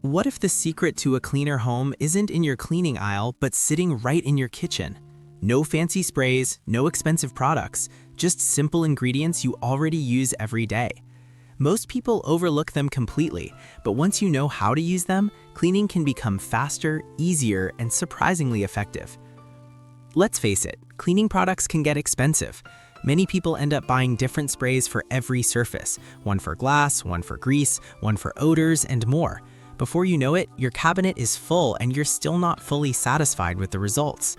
What if the secret to a cleaner home isn't in your cleaning aisle, but sitting right in your kitchen? No fancy sprays, no expensive products, just simple ingredients you already use every day. Most people overlook them completely, but once you know how to use them, cleaning can become faster, easier, and surprisingly effective. Let's face it, cleaning products can get expensive. Many people end up buying different sprays for every surface, one for glass, one for grease, one for odors, and more. Before you know it, your cabinet is full and you're still not fully satisfied with the results.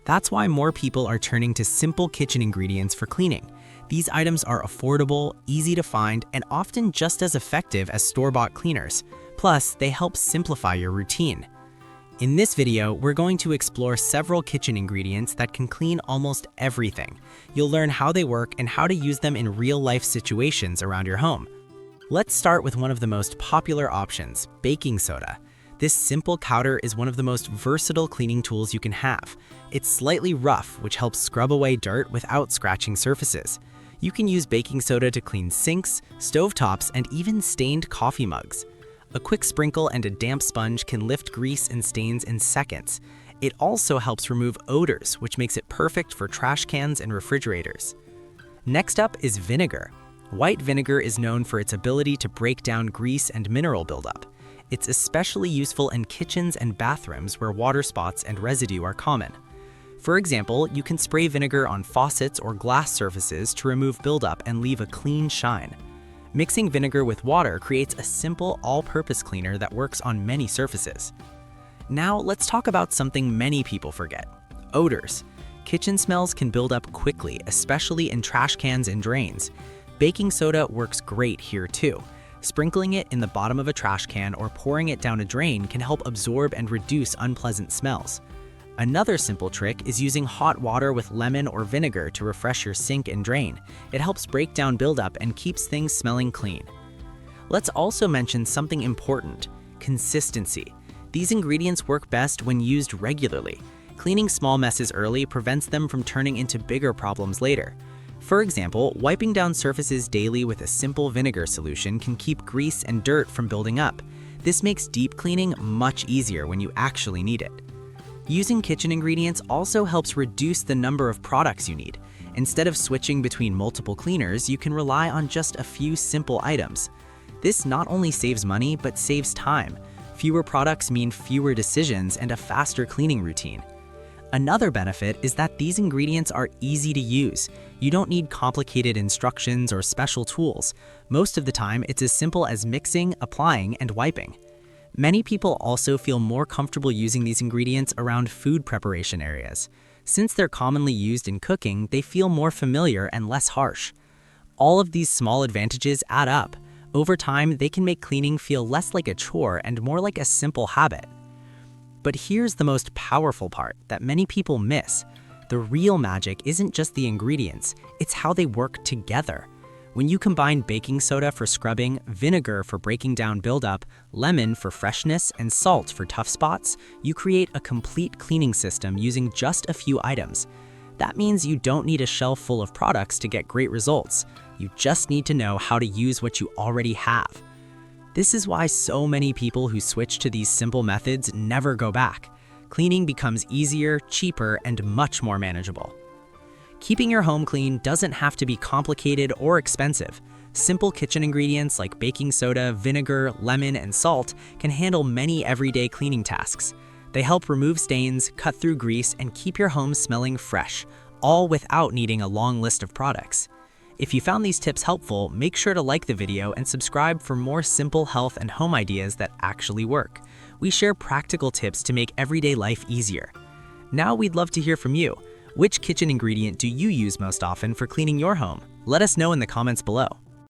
That's why more people are turning to simple kitchen ingredients for cleaning. These items are affordable, easy to find, and often just as effective as store-bought cleaners. Plus, they help simplify your routine. In this video, we're going to explore several kitchen ingredients that can clean almost everything. You'll learn how they work and how to use them in real-life situations around your home. Let's start with one of the most popular options, baking soda. This simple powder is one of the most versatile cleaning tools you can have. It's slightly rough, which helps scrub away dirt without scratching surfaces. You can use baking soda to clean sinks, stovetops, and even stained coffee mugs. A quick sprinkle and a damp sponge can lift grease and stains in seconds. It also helps remove odors, which makes it perfect for trash cans and refrigerators. Next up is vinegar. White vinegar is known for its ability to break down grease and mineral buildup. It's especially useful in kitchens and bathrooms where water spots and residue are common. For example, you can spray vinegar on faucets or glass surfaces to remove buildup and leave a clean shine. Mixing vinegar with water creates a simple all-purpose cleaner that works on many surfaces. Now let's talk about something many people forget: odors. Kitchen smells can build up quickly, especially in trash cans and drains. Baking soda works great here too. Sprinkling it in the bottom of a trash can or pouring it down a drain can help absorb and reduce unpleasant smells. Another simple trick is using hot water with lemon or vinegar to refresh your sink and drain. It helps break down buildup and keeps things smelling clean. Let's also mention something important: consistency. These ingredients work best when used regularly. Cleaning small messes early prevents them from turning into bigger problems later. For example, wiping down surfaces daily with a simple vinegar solution can keep grease and dirt from building up. This makes deep cleaning much easier when you actually need it. Using kitchen ingredients also helps reduce the number of products you need. Instead of switching between multiple cleaners, you can rely on just a few simple items. This not only saves money, but saves time. Fewer products mean fewer decisions and a faster cleaning routine. Another benefit is that these ingredients are easy to use. You don't need complicated instructions or special tools. Most of the time, it's as simple as mixing, applying, and wiping. Many people also feel more comfortable using these ingredients around food preparation areas. Since they're commonly used in cooking, they feel more familiar and less harsh. All of these small advantages add up. Over time, they can make cleaning feel less like a chore and more like a simple habit. But here's the most powerful part that many people miss. The real magic isn't just the ingredients, it's how they work together. When you combine baking soda for scrubbing, vinegar for breaking down buildup, lemon for freshness, and salt for tough spots, you create a complete cleaning system using just a few items. That means you don't need a shelf full of products to get great results. You just need to know how to use what you already have. This is why so many people who switch to these simple methods never go back. Cleaning becomes easier, cheaper, and much more manageable. Keeping your home clean doesn't have to be complicated or expensive. Simple kitchen ingredients like baking soda, vinegar, lemon, and salt can handle many everyday cleaning tasks. They help remove stains, cut through grease, and keep your home smelling fresh, all without needing a long list of products. If you found these tips helpful, make sure to like the video and subscribe for more simple health and home ideas that actually work. We share practical tips to make everyday life easier. Now we'd love to hear from you. Which kitchen ingredient do you use most often for cleaning your home? Let us know in the comments below.